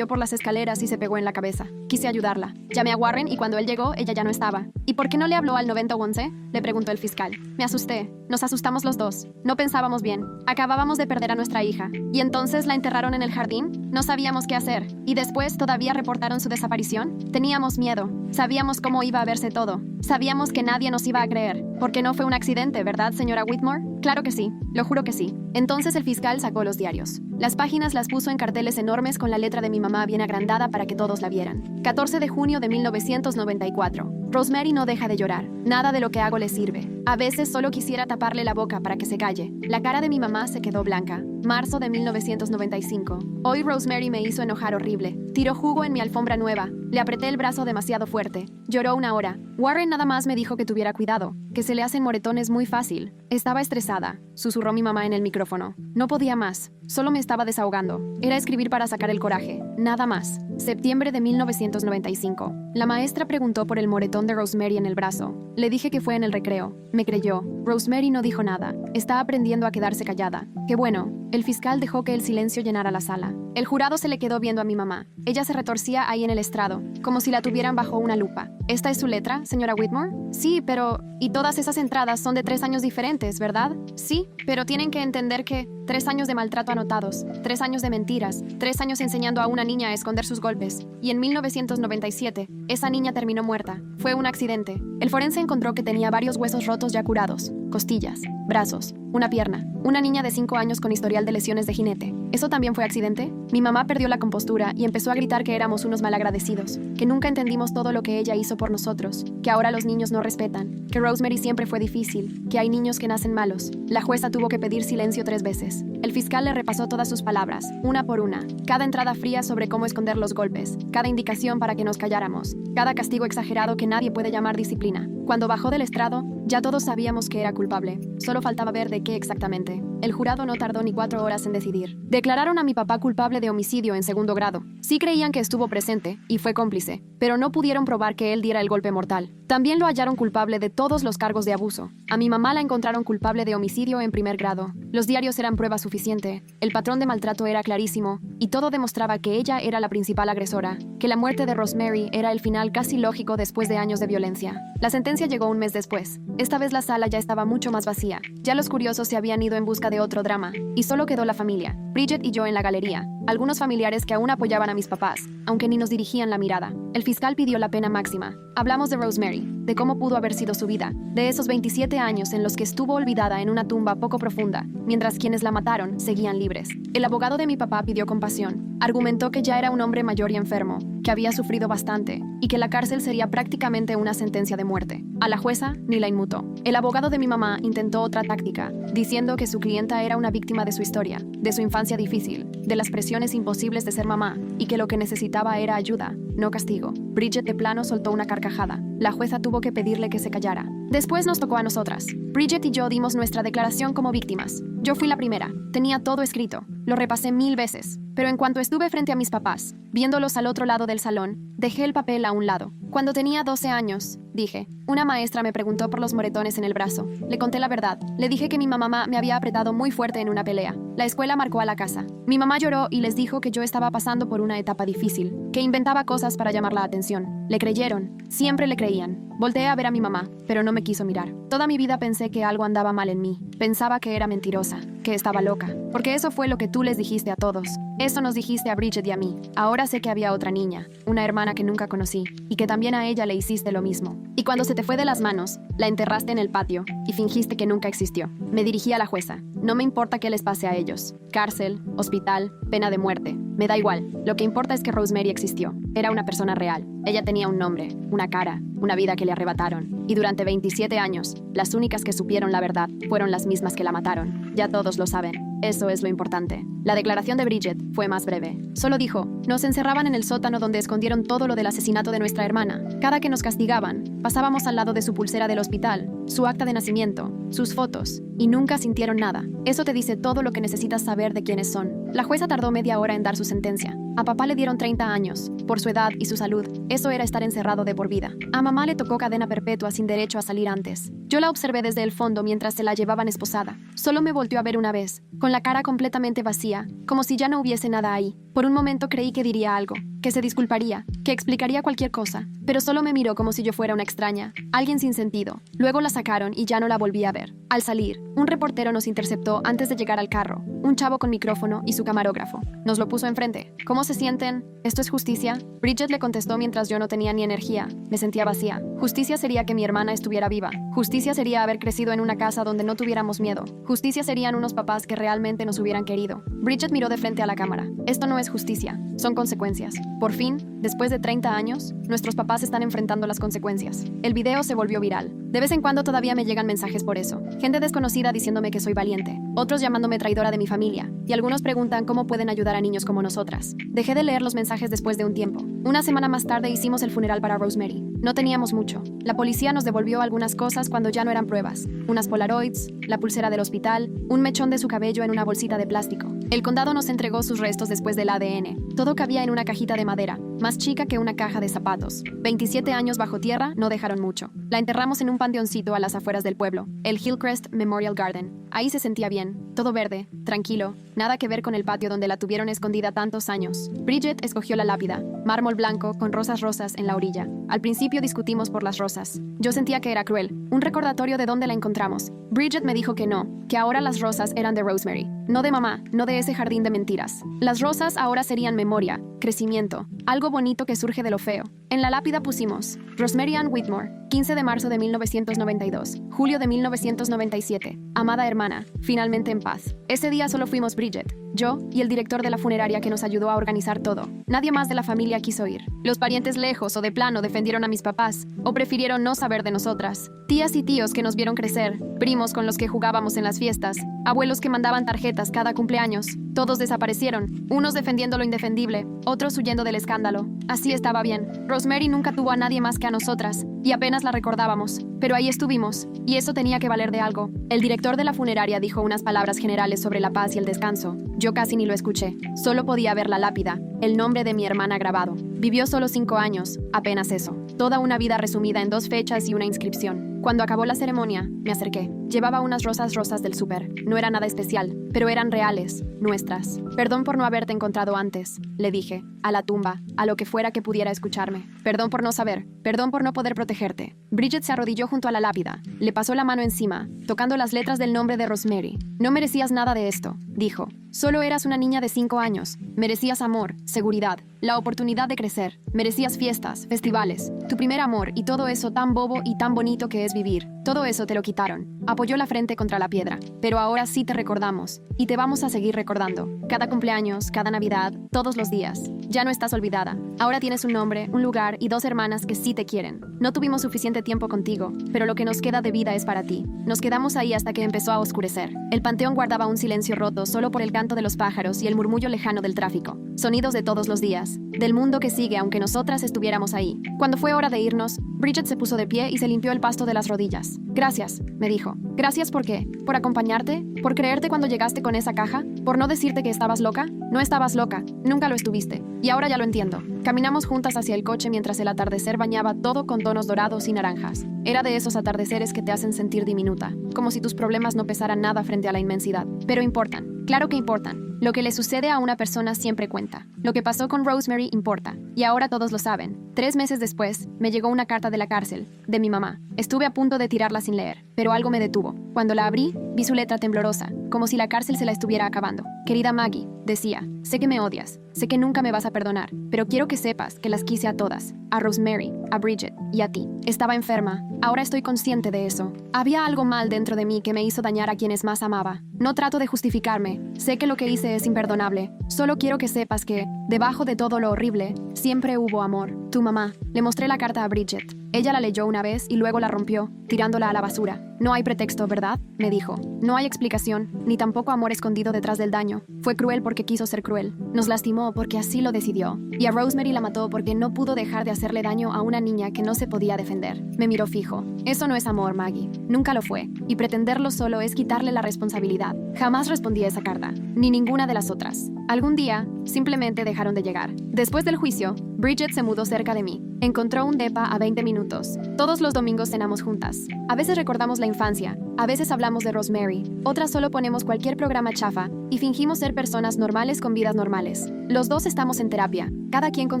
por las escaleras y se pegó en la cabeza. Quise ayudarla. Llamé a Warren y cuando él llegó, ella ya no estaba. ¿Y por qué no le habló al 911? Le preguntó el fiscal. Me asusté. Nos asustamos los dos. No pensábamos bien. Acabábamos de perder a nuestra hija. ¿Y entonces la enterraron en el jardín? No sabíamos qué hacer. ¿Y después todavía reportaron su desaparición? Teníamos miedo. Sabíamos cómo iba a verse todo. Sabíamos que nadie nos iba a creer. Porque no fue un accidente, ¿verdad, señora Whitmore? Claro que sí. Lo juro que sí. Entonces el fiscal sacó los diarios. Las páginas las puso en carteles enormes con la letra de mi mamá bien agrandada para que todos la vieran. 14 de junio de 1994. Rosemary no deja de llorar. Nada de lo que hago le sirve. A veces solo quisiera taparle la boca para que se calle. La cara de mi mamá se quedó blanca. Marzo de 1995. Hoy Rosemary me hizo enojar horrible. Tiró jugo en mi alfombra nueva. Le apreté el brazo demasiado fuerte. Lloró 1 hora. Warren nada más me dijo que tuviera cuidado, que se le hacen moretones muy fácil. Estaba estresada, susurró mi mamá en el micrófono. No podía más. Solo me estaba desahogando. Era escribir para sacar el coraje. Nada más. Septiembre de 1995. La maestra preguntó por el moretón de Rosemary en el brazo. Le dije que fue en el recreo. Me creyó. Rosemary no dijo nada. Está aprendiendo a quedarse callada. Qué bueno. El fiscal dejó que el silencio llenara la sala. El jurado se le quedó viendo a mi mamá. Ella se retorcía ahí en el estrado, como si la tuvieran bajo una lupa. ¿Esta es su letra, señora Whitmore? Sí, pero... Y todas esas entradas son de 3 años diferentes, ¿verdad? Sí, pero tienen que entender que 3 años de maltrato anotados, 3 años de mentiras, 3 años enseñando a una niña a esconder sus golpes. Y en 1997, esa niña terminó muerta. Fue un accidente. El forense encontró que tenía varios huesos rotos ya curados, costillas, brazos, una pierna. Una niña de 5 años con historial de lesiones de jinete. ¿Eso también fue accidente? Mi mamá perdió la compostura y empezó a gritar que éramos unos malagradecidos, que nunca entendimos todo lo que ella hizo por nosotros, que ahora los niños no respetan, que Rosemary siempre fue difícil, que hay niños que nacen malos. La jueza tuvo que pedir silencio 3 veces. El fiscal le repasó todas sus palabras, una por una, cada entrada fría sobre cómo esconder los golpes, cada indicación para que nos calláramos, cada castigo exagerado que nadie puede llamar disciplina. Cuando bajó del estrado, ya todos sabíamos que era culpable. Solo faltaba ver de qué exactamente. El jurado no tardó ni 4 horas en decidir. Declararon a mi papá culpable de homicidio en 2º grado. Sí creían que estuvo presente y fue cómplice, pero no pudieron probar que él diera el golpe mortal. También lo hallaron culpable de todos los cargos de abuso. A mi mamá la encontraron culpable de homicidio en 1er grado. Los diarios eran prueba suficiente. El patrón de maltrato era clarísimo y todo demostraba que ella era la principal agresora, que la muerte de Rosemary era el final casi lógico después de años de violencia. La sentencia llegó 1 mes después. Esta vez la sala ya estaba mucho más vacía. Ya los curiosos se habían ido en busca de otro drama, y solo quedó la familia, Bridget y yo en la galería, algunos familiares que aún apoyaban a mis papás, aunque ni nos dirigían la mirada. El fiscal pidió la pena máxima. Hablamos de Rosemary, de cómo pudo haber sido su vida, de esos 27 años en los que estuvo olvidada en una tumba poco profunda, mientras quienes la mataron seguían libres. El abogado de mi papá pidió compasión. Argumentó que ya era un hombre mayor y enfermo, que había sufrido bastante, y que la cárcel sería prácticamente una sentencia de muerte. A la jueza ni la inmutó. El abogado de mi mamá intentó otra táctica, diciendo que su clienta era una víctima de su historia, de su infancia difícil, de las presiones imposibles de ser mamá, y que lo que necesitaba era ayuda, no castigo. Bridget de plano soltó una carcajada. La jueza tuvo que pedirle que se callara. Después nos tocó a nosotras. Bridget y yo dimos nuestra declaración como víctimas. Yo fui la primera. Tenía todo escrito. Lo repasé 1000 veces. Pero en cuanto estuve frente a mis papás, viéndolos al otro lado del salón, dejé el papel a un lado. Cuando tenía 12 años, dije, una maestra me preguntó por los moretones en el brazo. Le conté la verdad. Le dije que mi mamá me había apretado muy fuerte en una pelea. La escuela marcó a la casa. Mi mamá lloró y les dijo que yo estaba pasando por una etapa difícil, que inventaba cosas para llamar la atención. Le creyeron. Siempre le creían. Volteé a ver a mi mamá, pero no me quiso mirar. Toda mi vida pensé que algo andaba mal en mí. Pensaba que era mentirosa, que estaba loca. Porque eso fue lo que tú les dijiste a todos. Eso nos dijiste a Bridget y a mí. Ahora sé que había otra niña, una hermana que nunca conocí, y que también a ella le hiciste lo mismo. Y cuando se te fue de las manos, la enterraste en el patio y fingiste que nunca existió. Me dirigí a la jueza. No me importa qué les pase a ellos. Cárcel, hospital, pena de muerte. Me da igual. Lo que importa es que Rosemary existió. Era una persona real. Ella tenía un nombre, una cara, una vida que le arrebataron. Y durante 27 años, las únicas que supieron la verdad fueron las mismas que la mataron. Ya todos lo saben. Eso es lo importante. La declaración de Bridget fue más breve. Solo dijo, nos encerraban en el sótano donde escondieron todo lo del asesinato de nuestra hermana. Cada que nos castigaban, pasábamos al lado de su pulsera del hospital, su acta de nacimiento, sus fotos, y nunca sintieron nada. Eso te dice todo lo que necesitas saber de quiénes son. La jueza tardó media hora en dar su sentencia. A papá le dieron 30 años. Por su edad y su salud, eso era estar encerrado de por vida. A mamá le tocó cadena perpetua sin derecho a salir antes. Yo la observé desde el fondo mientras se la llevaban esposada. Solo me volteó a ver una vez, con la cara completamente vacía, como si ya no hubiese nada ahí. Por un momento creí que diría algo, que se disculparía, que explicaría cualquier cosa, pero solo me miró como si yo fuera una extraña, alguien sin sentido. Luego la sacaron y ya no la volví a ver. Al salir, un reportero nos interceptó antes de llegar al carro, un chavo con micrófono y su camarógrafo. Nos lo puso enfrente. ¿Cómo se sienten? ¿Esto es justicia? Bridget le contestó mientras yo no tenía ni energía. Me sentía vacía. Justicia sería que mi hermana estuviera viva. Justicia sería haber crecido en una casa donde no tuviéramos miedo. Justicia serían unos papás que realmente nos hubieran querido. Bridget miró de frente a la cámara. Esto no es justicia, son consecuencias. Por fin, después de 30 años, nuestros papás están enfrentando las consecuencias. El video se volvió viral. De vez en cuando todavía me llegan mensajes por eso. Gente desconocida diciéndome que soy valiente, otros llamándome traidora de mi familia, y algunos preguntan cómo pueden ayudar a niños como nosotras. Dejé de leer los mensajes después de un tiempo. Una semana más tarde hicimos el funeral para Rosemary. No teníamos mucho. La policía nos devolvió algunas cosas cuando ya no eran pruebas. Unas Polaroids, la pulsera del hospital, un mechón de su cabello en una bolsita de plástico. El condado nos entregó sus restos después del ADN. Todo cabía en una cajita de madera, más chica que una caja de zapatos. 27 años bajo tierra no dejaron mucho. La enterramos en un panteoncito a las afueras del pueblo, el Hillcrest Memorial Garden. Ahí se sentía bien, todo verde, tranquilo, nada que ver con el patio donde la tuvieron escondida tantos años. Bridget escogió la lápida, mármol blanco con rosas rosas en la orilla. Al principio discutimos por las rosas. Yo sentía que era cruel, un recordatorio de dónde la encontramos. Bridget me dijo que no, que ahora las rosas eran de Rosemary, no de mamá, no de ese jardín de mentiras. Las rosas ahora serían memoria, crecimiento, algo bonito que surge de lo feo. En la lápida pusimos Rosemary Ann Whitmore, 15 de marzo de 1992, julio de 1997. Amada hermana, finalmente en paz. Ese día solo fuimos Bridget, yo y el director de la funeraria que nos ayudó a organizar todo. Nadie más de la familia quiso ir. Los parientes lejos o de plano defendieron a mis papás, o prefirieron no saber de nosotras. Tías y tíos que nos vieron crecer, primos con los que jugábamos en las fiestas, abuelos que mandaban tarjetas cada cumpleaños. Todos desaparecieron, unos defendiendo lo indefendible, otros huyendo del escándalo. Así estaba bien. Rosemary nunca tuvo a nadie más que a nosotras, y apenas la recordábamos. Pero ahí estuvimos, y eso tenía que valer de algo. El director de la funeraria dijo unas palabras generales sobre la paz y el descanso. Yo casi ni lo escuché. Solo podía ver la lápida, el nombre de mi hermana grabado. Vivió solo 5 años, apenas eso. Toda una vida resumida en 2 fechas y una inscripción. Cuando acabó la ceremonia, me acerqué. Llevaba unas rosas rosas del súper. No era nada especial, pero eran reales, nuestras. Perdón por no haberte encontrado antes, le dije, a la tumba, a lo que fuera que pudiera escucharme. Perdón por no saber, perdón por no poder protegerte. Bridget se arrodilló junto a la lápida, le pasó la mano encima, tocando las letras del nombre de Rosemary. No merecías nada de esto, dijo. Solo eras una niña de 5 años. Merecías amor, seguridad, la oportunidad de crecer. Merecías fiestas, festivales, tu primer amor y todo eso tan bobo y tan bonito que es vivir. Todo eso te lo quitaron. Apoyó la frente contra la piedra. Pero ahora sí te recordamos. Y te vamos a seguir recordando. Cada cumpleaños, cada Navidad, todos los días. Ya no estás olvidada. Ahora tienes un nombre, un lugar y 2 hermanas que sí te quieren. No tuvimos suficiente tiempo contigo, pero lo que nos queda de vida es para ti. Nos quedamos ahí hasta que empezó a oscurecer. El panteón guardaba un silencio roto solo por el canto de los pájaros y el murmullo lejano del tráfico. Sonidos de todos los días, del mundo que sigue aunque nosotras estuviéramos ahí. Cuando fue hora de irnos, Bridget se puso de pie y se limpió el pasto de las rodillas. Gracias, me dijo. Gracias ¿por qué? ¿Por acompañarte? ¿Por creerte cuando llegaste con esa caja? ¿Por no decirte que estabas loca? No estabas loca, nunca lo estuviste. Y ahora ya lo entiendo. Caminamos juntas hacia el coche mientras el atardecer bañaba todo con tonos dorados y naranjas. Era de esos atardeceres que te hacen sentir diminuta, como si tus problemas no pesaran nada frente a la inmensidad. Pero importan, claro que importan. Lo que le sucede a una persona siempre cuenta. Lo que pasó con Rosemary importa. Y ahora todos lo saben. 3 meses después, me llegó una carta de la cárcel, de mi mamá. Estuve a punto de tirarla sin leer, pero algo me detuvo. Cuando la abrí, vi su letra temblorosa, como si la cárcel se la estuviera acabando. Querida Maggie, decía, sé que me odias, sé que nunca me vas a perdonar, pero quiero que sepas que las quise a todas. A Rosemary, a Bridget y a ti. Estaba enferma. Ahora estoy consciente de eso. Había algo mal dentro de mí que me hizo dañar a quienes más amaba. No trato de justificarme. Sé que lo que hice es imperdonable. Solo quiero que sepas que, debajo de todo lo horrible, siempre hubo amor. Tu mamá. Le mostré la carta a Bridget. Ella la leyó una vez y luego la rompió, tirándola a la basura. No hay pretexto, ¿verdad? Me dijo. No hay explicación, ni tampoco amor escondido detrás del daño. Fue cruel porque quiso ser cruel. Nos lastimó porque así lo decidió. Y a Rosemary la mató porque no pudo dejar de hacerle daño a una niña que no se podía defender. Me miró fijo. Eso no es amor, Maggie. Nunca lo fue. Y pretenderlo solo es quitarle la responsabilidad. Jamás respondí a esa carta. Ni ninguna de las otras. Algún día, simplemente dejaron de llegar. Después del juicio, Bridget se mudó cerca de mí. Encontró un depa a 20 minutos. Todos los domingos cenamos juntas. A veces recordamos la infancia, a veces hablamos de Rosemary, otras solo ponemos cualquier programa chafa y fingimos ser personas normales con vidas normales. Los dos estamos en terapia, cada quien con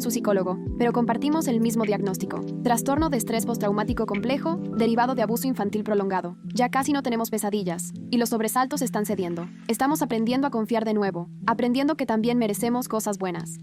su psicólogo, pero compartimos el mismo diagnóstico. Trastorno de estrés postraumático complejo, derivado de abuso infantil prolongado. Ya casi no tenemos pesadillas, y los sobresaltos están cediendo. Estamos aprendiendo a confiar de nuevo, aprendiendo que también merecemos cosas buenas.